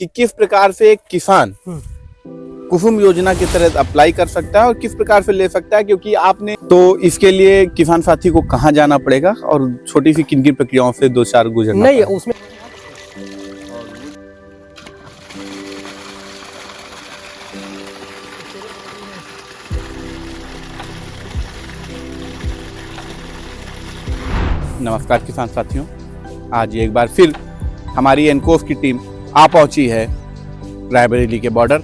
कि किस प्रकार से एक किसान कुसुम योजना के तहत अप्लाई कर सकता है और किस प्रकार से ले सकता है, क्योंकि आपने तो इसके लिए किसान साथी को कहाँ जाना पड़ेगा और छोटी सी किन किन प्रक्रियाओं से दो चार गुजरना नहीं उसमें नमस्कार किसान साथियों, आज एक बार फिर हमारी एनकोस की टीम आ पहुंची है रायबरेली के बॉर्डर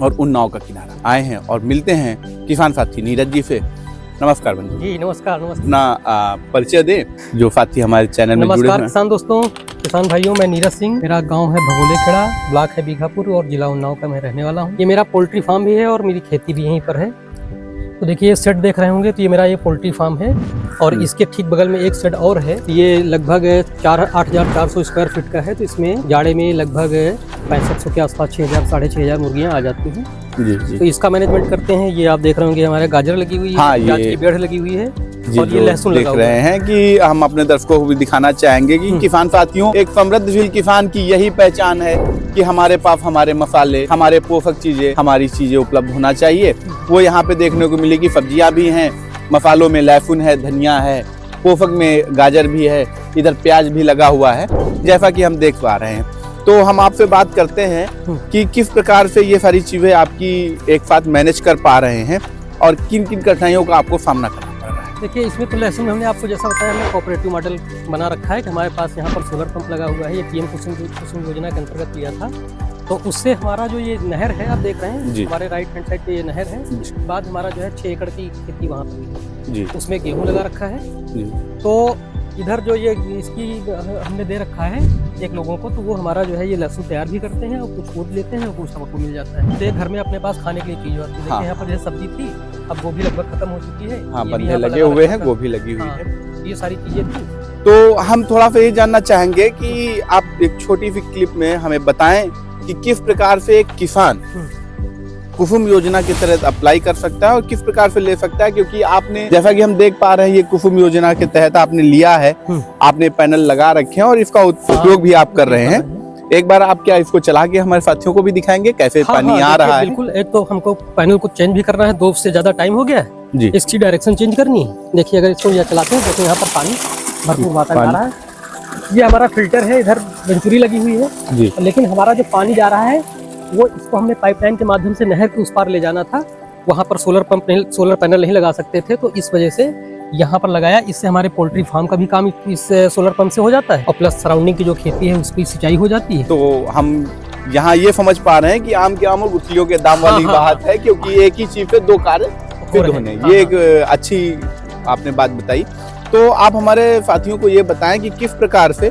और उन्नाव का किनारा आए हैं और मिलते हैं किसान साथी नीरज जी से। नमस्कार बंधु जी, नमस्कार। अपना परिचय दें जो साथी हमारे चैनल में जुड़े नमस्कार हैं। किसान दोस्तों, किसान भाइयों, मैं नीरज सिंह, मेरा गांव है भगोले खेड़ा, ब्लॉक है बीघापुर और जिला उन्नाव का मैं रहने वाला हूं। ये मेरा पोल्ट्री फार्म भी है और मेरी खेती भी यहीं पर है। तो देखिए ये शेड देख रहे होंगे, तो ये मेरा ये पोल्ट्री फार्म है और इसके ठीक बगल में एक शेड और है। ये लगभग 8,400 स्क्वायर फीट का है। तो इसमें जाड़े में लगभग 6500 के आसपास 6,000 साढ़े 6,000 मुर्गियाँ आ जाती हैं। जी जी। तो इसका मैनेजमेंट करते हैं। ये आप देख रहे होंगे हमारे गाजर लगी हुई है, हाँ, प्याज ये की बेड़ लगी हुई है जी, और ये लहसुन देख लगा हुआ रहे हैं कि हम अपने दर्शकों को भी दिखाना चाहेंगे कि किसान साथियों, एक समृद्धशील किसान की यही पहचान है कि हमारे पास हमारे मसाले, हमारे पोषक चीजें, हमारी चीजें उपलब्ध होना चाहिए। वो यहाँ पे देखने को मिलेगी। सब्जियां भी हैं, मसालों में लहसुन है, धनिया है, पोषक में गाजर भी है, इधर प्याज भी लगा हुआ है, जैसा कि हम देख पा रहे हैं। तो हम आपसे बात करते हैं कि किस प्रकार से ये सारी चीजें आपकी एक साथ मैनेज कर पा रहे हैं और किन किन कठिनाइयों का आपको सामना करना पड़ रहा है। देखिए इसमें तो लहसुन हमने आपको जैसा बताया, हमने कोऑपरेटिव मॉडल बना रखा है कि हमारे पास यहाँ पर सोलर पंप लगा हुआ है। ये पीएम कुसुम योजना के अंतर्गत लिया था। तो उससे हमारा जो ये नहर है, आप देख रहे हैं हमारे राइट हैंड साइड पे ये नहर है। उसके बाद हमारा जो है 6 एकड़ की खेती वहाँ पर है, उसमें गेहूँ लगा रखा है। तो इधर जो ये इसकी हमने दे रखा है एक लोगों को, तो वो हमारा जो है ये लहसुन तैयार भी करते हैं और कुछ कूट लेते हैं और कुछ हमको मिल जाता है। तो घर में अपने पास खाने के लिए चीज होती है। देखिए यहाँ पर जैसे सब्जी थी, अब गोभी लगभग खत्म हो चुकी है। हाँ, बंधे लगे हुए हैं, गोभी लगी हुई है, ये सारी चीजें थी। तो हम थोड़ा सा ये जानना चाहेंगे कि आप एक छोटी सी क्लिप में हमें बताएं कि किस प्रकार से एक किसान कुसुम योजना के तहत अप्लाई कर सकता है और किस प्रकार से ले सकता है, क्योंकि आपने जैसा कि हम देख पा रहे हैं ये कुसुम योजना के तहत आपने लिया है, आपने पैनल लगा रखे हैं और इसका उपयोग भी आप कर रहे हैं। एक बार आप क्या इसको चला के हमारे साथियों को भी दिखाएंगे कैसे पानी आ रहा है? बिल्कुल। एक तो हमको पैनल को चेंज भी करना है, 2 से ज्यादा टाइम हो गया है जी। इसकी डायरेक्शन चेंज करनी है। देखिए अगर इसको यहाँ चलाते हैं, देखो यहाँ पर पानी भरपूर मात्रा में आ रहा है। ये हमारा फिल्टर है, इधर वेंचुरी लगी हुई है जी। लेकिन हमारा जो पानी जा रहा है वो इसको हमने पाइपलाइन के माध्यम से नहर के उस पार ले जाना था। वहाँ पर सोलर पैनल नहीं लगा सकते थे, तो इस वजह से यहाँ पर लगाया। इससे हमारे पोल्ट्री फार्म का भी काम इस सोलर पंप से हो जाता है और प्लस सराउंडिंग की जो खेती है उसकी सिंचाई हो जाती है। तो हम यहाँ ये समझ पा रहे हैं कि आम के आम और गुठलियों के दाम वाली बात है, क्योंकि एक ही चीज पे 2 कार्य सिद्ध होने, ये एक अच्छी आपने बात बताई। तो आप हमारे साथियों को ये बताएं कि किस प्रकार से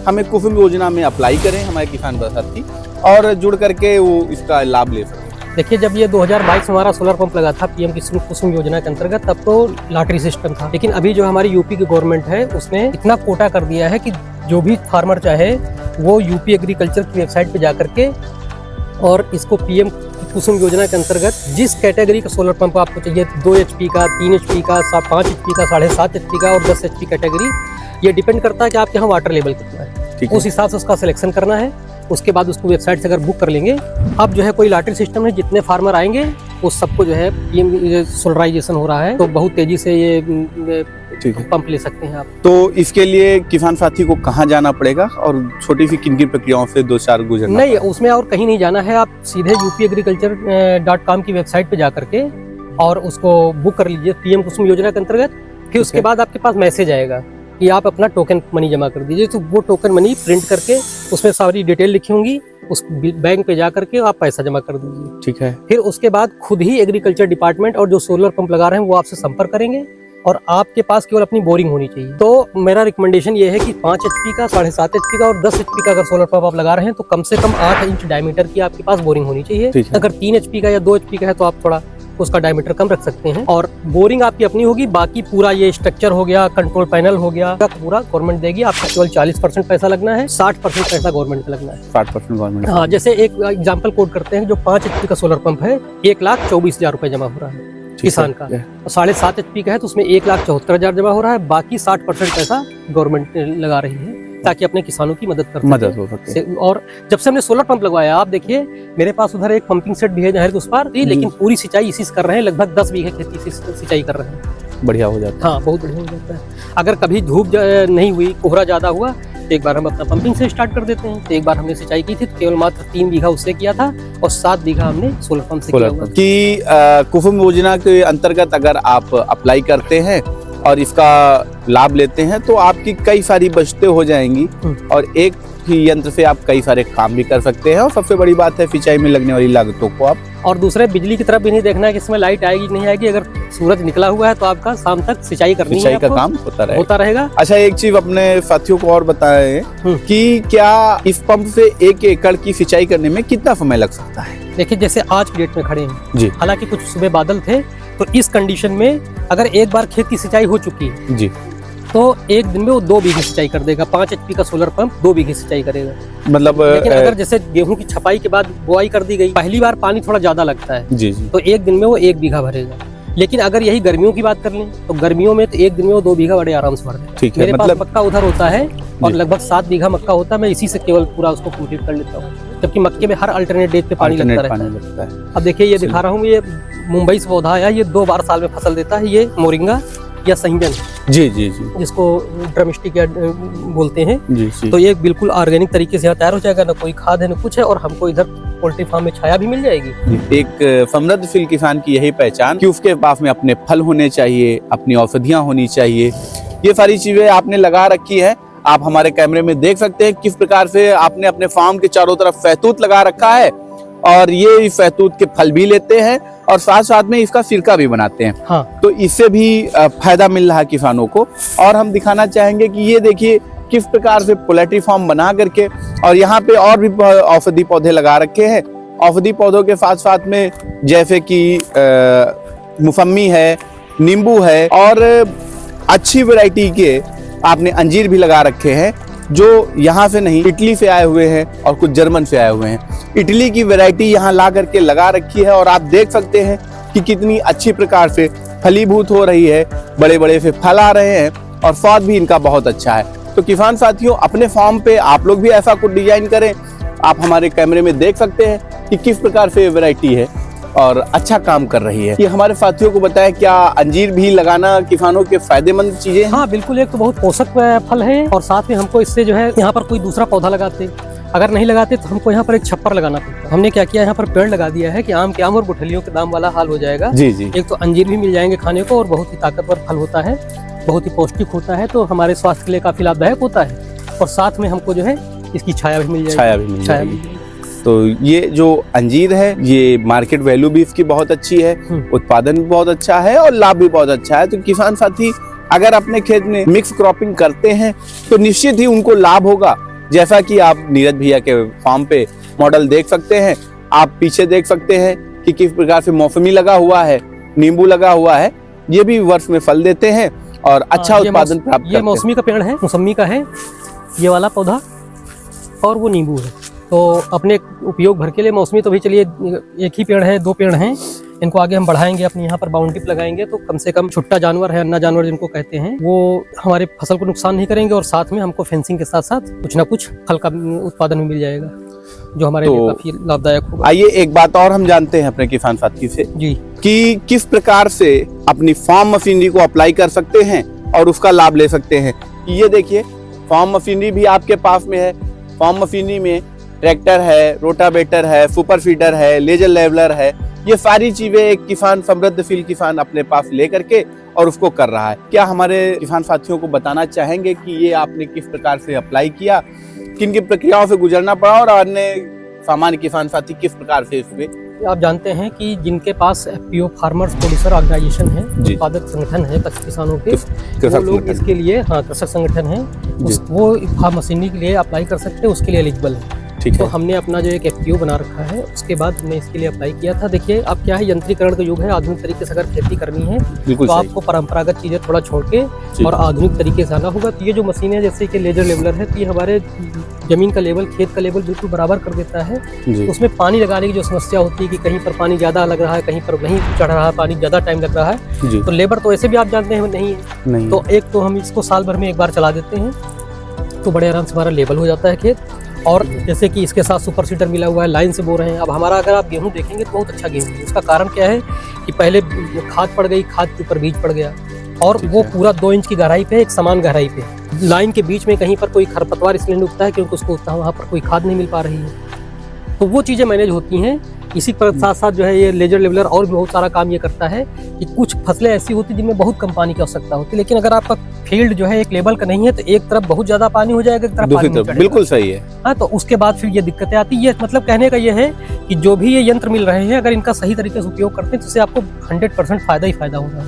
हमें कुसुम योजना में अप्लाई करें, हमारे किसान साथी, और जुड़ करके वो इसका लाभ ले सकें। देखिए जब ये 2022 में हमारा सोलर पंप लगा था पीएम कुसुम योजना के अंतर्गत, तब तो लॉटरी सिस्टम था। लेकिन अभी जो हमारी यूपी की गवर्नमेंट है उसने इतना कोटा कर दिया है कि जो भी फार्मर चाहे वो यूपी एग्रीकल्चर की वेबसाइट पे जा करके और इसको पीएम कुसुम योजना के अंतर्गत जिस कैटेगरी का सोलर पंप आपको चाहिए, 2 HP का, 3 HP का, 5 HP का, 7.5 HP का और 10 HP कैटेगरी, ये डिपेंड करता है कि आपके यहाँ वाटर लेवल कितना है। उस हिसाब से उसका सिलेक्शन करना है। उसके बाद उसको वेबसाइट से अगर बुक कर लेंगे, अब जो है कोई लॉटरी सिस्टम है, जितने फार्मर आएंगे वो सबको जो है पीएम सोलराइजेशन हो रहा है, तो बहुत तेजी से ये पंप ले सकते हैं आप। तो इसके लिए किसान साथी को कहाँ जाना पड़ेगा और छोटी सी किन किन प्रक्रियाओं से 2-4 गुजरना? नहीं, उसमें और कहीं नहीं जाना है। आप सीधे UPagriculture.com की वेबसाइट पे जा करके और उसको बुक कर लीजिए पीएम कुसुम योजना के अंतर्गत। फिर उसके बाद आपके पास मैसेज आएगा कि आप अपना टोकन मनी जमा कर दीजिए। तो वो टोकन मनी प्रिंट करके उसमें सारी डिटेल लिखी होंगी, उस बैंक पे जा करके आप पैसा जमा कर दीजिए। ठीक है। फिर उसके बाद खुद ही एग्रीकल्चर डिपार्टमेंट और जो सोलर पंप लगा रहे हैं वो आपसे संपर्क करेंगे और आपके पास केवल अपनी बोरिंग होनी चाहिए। तो मेरा रिकमेंडेशन ये है कि 5 HP का, 7.5 HP का और 10 HP का अगर सोलर पंप आप लगा रहे हैं तो कम से कम 8 इंच डायमीटर की आपके पास बोरिंग होनी चाहिए। अगर 3 HP का या 2 HP का है तो आप थोड़ा उसका डायमीटर कम रख सकते हैं और बोरिंग आपकी अपनी होगी। बाकी पूरा ये स्ट्रक्चर हो गया, कंट्रोल पैनल हो गया, पूरा गवर्नमेंट देगी। आपका केवल 40% पैसा लगना है, 60% पैसा गवर्नमेंट का लगना है। 60% गवर्नमेंट। हाँ, जैसे एक एग्जांपल कोट करते हैं, जो 5 HP का सोलर पंप है 1,24,000 रुपए जमा हो रहा है किसान का, और 7.5 HP का है तो उसमें 1,74,000 जमा हो रहा है। बाकी 60% पैसा गवर्नमेंट लगा रही है। ताकि अपने किसानों की मदद कर मदद हो सके। और जब से हमने सोलर पंप लगवाया, आप देखिए मेरे पास उधर एक पंपिंग सेट भी है नहर के उस पार, लेकिन पूरी सिंचाई इसी से कर रहे हैं। लगभग 10 बीघे खेती से सिंचाई कर रहे हैं। बढ़िया हो जाता है। हाँ, बहुत बढ़िया हो जाता है। अगर कभी धूप नहीं हुई, कोहरा ज्यादा हुआ, तो एक बार हम अपना पंपिंग से स्टार्ट कर देते हैं। तो एक बार हमने सिंचाई की थी, तो केवल मात्र 3 बीघा उससे किया था और 7 बीघा हमने सोलर पंप से किया हुआ। कि कुसुम योजना के अंतर्गत अगर आप अप्लाई करते हैं और इसका लाभ लेते हैं तो आपकी कई सारी बचतें हो जाएंगी और एक ही यंत्र से आप कई सारे काम भी कर सकते हैं। और सबसे बड़ी बात है सिंचाई में लगने वाली लागतों को आप, और दूसरे बिजली की तरफ भी नहीं देखना है कि इसमें लाइट आएगी नहीं आएगी। अगर सूरज निकला हुआ है तो आपका शाम तक सिंचाई करनी है, सिंचाई का काम होता रहेगा। अच्छा, एक चीज अपने साथियों को और बताएं कि क्या इस पंप से 1 एकड़ की सिंचाई करने में कितना समय लग सकता है? देखिए, जैसे आज की डेट में खड़े हैं जी, हालांकि कुछ सुबह बादल थे, तो इस कंडीशन में अगर एक बार खेत की सिंचाई हो चुकी है जी, तो एक दिन में वो 2 बीघे सिंचाई कर देगा। 5 HP का सोलर पंप 2 बीघे सिंचाई करेगा। मतलब लेकिन अगर जैसे गेहूं की छपाई के बाद बुआई कर दी गई, पहली बार पानी थोड़ा ज्यादा लगता है जी जी, तो एक दिन में वो 1 बीघा भरेगा। लेकिन अगर यही गर्मियों की बात कर लें तो गर्मियों में तो एक दिन में वो 2 बीघा बड़े आराम से भर देगा। ठीक है, मेरे पास मक्का उधर होता है और लगभग 7 बीघा मक्का होता है। मैं इसी से केवल पूरा उसको कंप्लीट कर लेता हूँ, जबकि मक्के में हर अल्टरनेट डेट पे पानी लगता रहता है। अब देखिए, ये दिखा रहा हूँ, ये मुंबई से पौधा आया, ये 2 बार साल में फसल देता है। ये मोरिंगा या संजन जी जी जी, जिसको ड्रमस्टिक या बोलते हैं जी जी। तो ये बिल्कुल ऑर्गेनिक तरीके से यहाँ तैयार हो जाएगा, ना कोई खाद है ना कुछ है, और हमको इधर पोल्ट्री फार्म में छाया भी मिल जाएगी। एक समृद्धशील किसान की यही पहचान कि उसके पास में अपने फल होने चाहिए, अपनी औषधियाँ होनी चाहिए। ये सारी चीजें आपने लगा रखी है। आप हमारे कैमरे में देख सकते हैं किस प्रकार से आपने अपने फार्म के चारों तरफ सहतूत लगा रखा है और ये सहतूत के फल भी लेते हैं और साथ साथ में इसका सिरका भी बनाते हैं। हाँ। तो इससे भी फायदा मिल रहा है किसानों को। और हम दिखाना चाहेंगे कि ये देखिए किस प्रकार से पोल्ट्री फार्म बना करके, और यहाँ पे और भी औषधि पौधे लगा रखे हैं। औषधि पौधों के साथ साथ में जैसे कि मौसमी है, नींबू है, और अच्छी वैरायटी के आपने अंजीर भी लगा रखे हैं जो यहाँ से नहीं, इटली से आए हुए हैं और कुछ जर्मन से आए हुए हैं। इटली की वैरायटी यहाँ ला करके लगा रखी है और आप देख सकते हैं कि कितनी अच्छी प्रकार से फलीभूत हो रही है, बड़े बड़े से फल आ रहे हैं और स्वाद भी इनका बहुत अच्छा है। तो किसान साथियों, अपने फार्म पे आप लोग भी ऐसा कुछ डिजाइन करें। आप हमारे कैमरे में देख सकते हैं कि किस प्रकार से वैरायटी है और अच्छा काम कर रही है। ये हमारे साथियों को बताया, क्या अंजीर भी लगाना किसानों के फायदेमंद चीजें हैं? हाँ बिल्कुल, एक तो बहुत पोषक फल है और साथ में हमको इससे जो है यहाँ पर कोई दूसरा पौधा लगाते, अगर नहीं लगाते तो हमको यहाँ पर एक छप्पर लगाना पड़ता। हमने क्या किया, यहाँ पर पेड़ लगा दिया है कि आम के आम और गुठलियों के दाम वाला हाल हो जाएगा। जी जी। एक तो अंजीर भी मिल जाएंगे खाने को और बहुत ही ताकतवर फल होता है, बहुत ही पौष्टिक होता है, तो हमारे स्वास्थ्य के लिए काफी लाभदायक होता है। और साथ में हमको जो है इसकी छाया भी मिल जाएगी। तो ये जो अंजीर है, ये मार्केट वैल्यू भी इसकी बहुत अच्छी है, उत्पादन भी बहुत अच्छा है और लाभ भी बहुत अच्छा है। तो किसान साथी अगर अपने खेत में मिक्स क्रॉपिंग करते हैं तो निश्चित ही उनको लाभ होगा। जैसा कि आप नीरज भैया के फार्म पे मॉडल देख सकते हैं, आप पीछे देख सकते हैं कि किस प्रकार से मौसमी लगा हुआ है, नींबू लगा हुआ है। ये भी वर्ष में फल देते हैं और अच्छा उत्पादन प्राप्त करते हैं। ये मौसमी का पेड़ है, मौसमी का है ये वाला पौधा, और वो नींबू है। तो अपने उपयोग भर के लिए मौसमी तो भी चलिए एक ही पेड़ है, 2 पेड़ हैं, इनको आगे हम बढ़ाएंगे, अपने यहाँ पर बाउंड्री लगाएंगे तो कम से कम छुट्टा जानवर है, अन्ना जानवर जिनको कहते हैं, वो हमारे फसल को नुकसान नहीं करेंगे और साथ में हमको फेंसिंग के साथ साथ कुछ ना कुछ फल का उत्पादन भी मिल जाएगा जो हमारे लिए काफी लाभदायक होगा। आइए एक बात और हम जानते हैं अपने किसान साथी से जी कि किस प्रकार से अपनी फार्म मशीनरी को अप्लाई कर सकते हैं और उसका लाभ ले सकते हैं। ये देखिए, फार्म मशीनरी भी आपके पास में है। फार्म मशीनरी में ट्रैक्टर है, रोटावेटर है, सुपर फीडर है, लेजर लेवलर है। ये सारी चीजें एक किसान, समृद्धशील किसान अपने पास लेकर के और उसको कर रहा है। क्या हमारे किसान साथियों को बताना चाहेंगे कि ये आपने किस प्रकार से अप्लाई किया, किन किन प्रक्रियाओं से गुजरना पड़ा और अन्य सामान्य किसान साथी किस प्रकार से इसमें? आप जानते हैं कि जिनके पास FPO फार्मर्स प्रोड्यूसर ऑर्गेनाइजेशन है, उत्पादक संगठन है किसानों के, वो लोग इसके लिए, हाँ, कृषक संगठन है, वो फार्म मशीनरी के लिए अप्लाई कर सकते हैं, उसके लिए एलिजिबल है। तो हमने अपना जो एक FPO बना रखा है, उसके बाद हमने इसके लिए अप्लाई किया था। देखिए अब क्या है, यंत्रीकरण का युग है, आधुनिक तरीके से अगर खेती करनी है तो आपको परंपरागत चीजें थोड़ा छोड़ के और आधुनिक तरीके से आना होगा। तो ये जो मशीन है जैसे कि लेजर लेवलर है, तो ये हमारे जमीन का लेवल, खेत का लेवल बिल्कुल बराबर कर देता है। उसमें पानी लगाने की जो समस्या होती है कि कहीं पर पानी ज्यादा लग रहा है, कहीं पर नहीं चढ़ रहा है, पानी ज्यादा टाइम लग रहा है, तो लेबर तो ऐसे भी आप जानते हैं नहीं है। तो एक तो हम इसको साल भर में एक बार चला देते हैं तो बड़े आराम से हमारा लेवल हो जाता है खेत। और जैसे कि इसके साथ सुपर सीडर मिला हुआ है, लाइन से बो रहे हैं। अब हमारा अगर आप गेहूं देखेंगे तो बहुत अच्छा गेहूं है। उसका कारण क्या है कि पहले खाद पड़ गई, खाद के ऊपर बीज पड़ गया, और वो पूरा 2 इंच की गहराई पे, एक समान गहराई पे। लाइन के बीच में कहीं पर कोई खरपतवार इसलिए नहीं उगता है क्योंकि उसको वहाँ पर कोई खाद नहीं मिल पा रही है। तो वो चीज़ें मैनेज होती हैं। इसी पर साथ साथ जो है ये लेजर लेवलर और भी बहुत सारा काम ये करता है कि कुछ फसलें ऐसी होती हैं जिनमें बहुत कम पानी की आवश्यकता होती है, लेकिन अगर आपका फील्ड जो है एक लेवल का नहीं है तो एक तरफ बहुत ज्यादा पानी हो जाएगा, एक तरफ पानी नहीं चढ़ेगा। बिल्कुल सही है। हाँ, तो उसके बाद फिर ये दिक्कतें आती है। मतलब कहने का ये है कि जो भी ये यंत्र मिल रहे हैं, अगर इनका सही तरीके से उपयोग करते हैं तो इससे आपको 100% फायदा ही फायदा होगा।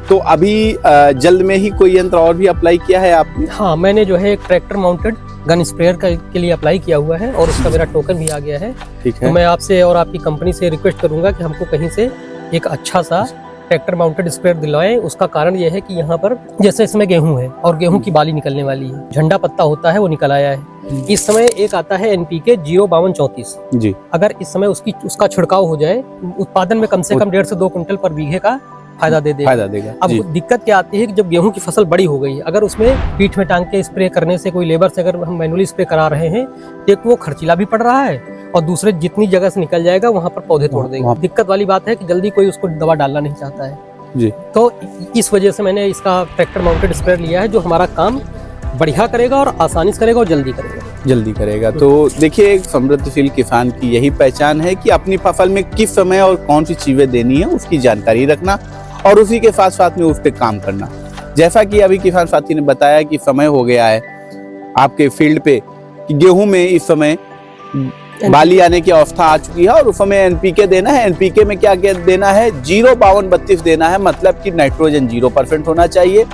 तो अभी जल्द में ही कोई यंत्र और भी अप्लाई किया है आपने? हाँ, मैंने जो है एक ट्रैक्टर माउंटेड गन स्प्रेयर के लिए अप्लाई किया हुआ है और उसका मेरा टोकन भी आ गया है। ठीक है। तो मैं आपसे और आपकी कंपनी से रिक्वेस्ट करूंगा कि हमको कहीं से एक अच्छा सा ट्रैक्टर माउंटेड स्प्रेयर दिलवाएं। उसका कारण यह है कि यहाँ पर जैसे इसमें गेहूं है और गेहूं की बाली निकलने वाली है, झंडा पत्ता होता है वो निकल आया है। इस समय एक आता है NPK 05234 जी। अगर इस समय उसका छिड़काव हो जाए, उत्पादन में कम से कम 1.5 से 2 क्विंटल पर बीघे का फायदा देगा। अब दिक्कत क्या आती है कि जब गेहूं की फसल बड़ी हो गई, अगर उसमें पीठ में टांग के स्प्रे करने से, कोई लेबर से अगर हम मैनुअली स्प्रे करा रहे हैं, एक वो खर्चीला भी पड़ रहा है और दूसरे जितनी जगह से निकल जाएगा वहां पर पौधे तोड़ देगा। दिक्कत वाली बात है कि जल्दी कोई उसको दवा डालना नहीं चाहता है जी। तो इस वजह से मैंने इसका ट्रैक्टर माउंटेड स्प्रेयर लिया है, जो हमारा काम बढ़िया करेगा और आसानी से करेगा और जल्दी करेगा। तो देखिए, एक समृद्धशील किसान की यही पहचान है कि अपनी फसल में किस समय और कौन सी चीजें देनी है उसकी जानकारी रखना और उसी के साथ साथ में उस पर काम करना। जैसा कि अभी किसान साथी ने बताया कि समय हो गया है आपके फील्ड पे कि गेहूं में इस समय बाली आने की अवस्था आ चुकी है और उस समय NPK देना है। NPK में क्या क्या देना है? 05232 देना है, मतलब कि नाइट्रोजन 0% होना चाहिए,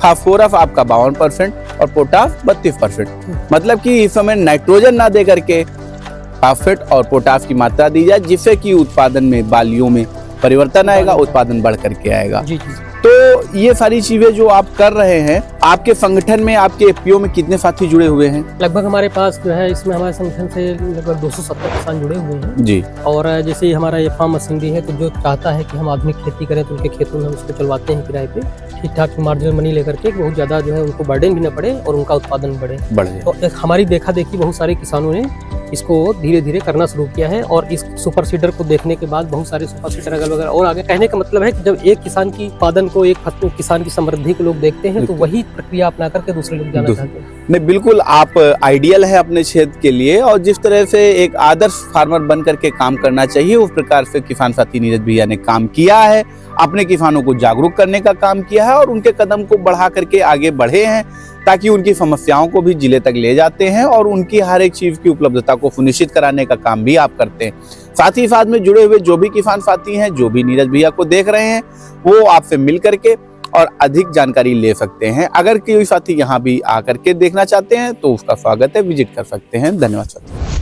फास्फोरस आपका 52% और पोटास 32%। मतलब कि इस समय नाइट्रोजन ना दे करके फास्फेट और पोटास की मात्रा दी जाए, जिससे कि उत्पादन में, बालियों में परिवर्तन आएगा, उत्पादन बढ़ करके आएगा। जी। तो ये सारी चीजें जो आप कर रहे हैं, आपके संगठन में, आपके FPO में कितने साथी जुड़े हुए हैं? लगभग हमारे पास जो है इसमें हमारे संगठन से लगभग 270 किसान जुड़े हुए हैं जी। और जैसे हमारा ये फार्म मशीनरी है, तो जो चाहता है कि हम आधुनिक खेती करें तो उनके खेतों में हम उसको चलवाते हैं किराए पे, ठीक ठाक मार्जिनल मनी लेकर के, बहुत ज्यादा जो है उनको बर्डन भी न पड़े और उनका उत्पादन बढ़े। तो हमारी देखा देखी बहुत सारे किसानों ने इसको धीरे धीरे करना शुरू किया है और इस सुपर सीडर को देखने के बाद बहुत सारे सुपर सीडर अगल बगल और आगे। कहने का मतलब है कि जब एक किसान की उत्पादन को, एक किसान की समृद्धि को लोग देखते हैं तो वही प्रक्रिया अपना करके दूसरे लोग जाना चाहते हैं। नहीं, बिल्कुल आप आइडियल है अपने क्षेत्र के लिए और जिस तरह से एक आदर्श फार्मर बन करके काम करना चाहिए, उस प्रकार से किसान साथी नीरज भैया ने काम किया है, अपने किसानों को जागरूक करने का काम किया है और उनके कदम को बढ़ा करके आगे बढ़े हैं ताकि उनकी समस्याओं को भी जिले तक ले जाते हैं और उनकी हर एक चीज की उपलब्धता को सुनिश्चित कराने का काम भी आप करते हैं। साथ ही साथ में जुड़े हुए जो भी किसान साथी हैं, जो भी नीरज भैया को देख रहे हैं, वो आपसे मिल करके और अधिक जानकारी ले सकते हैं। अगर कोई साथी यहाँ भी आकर के देखना चाहते हैं तो उसका स्वागत है, विजिट कर सकते हैं। धन्यवाद साथी।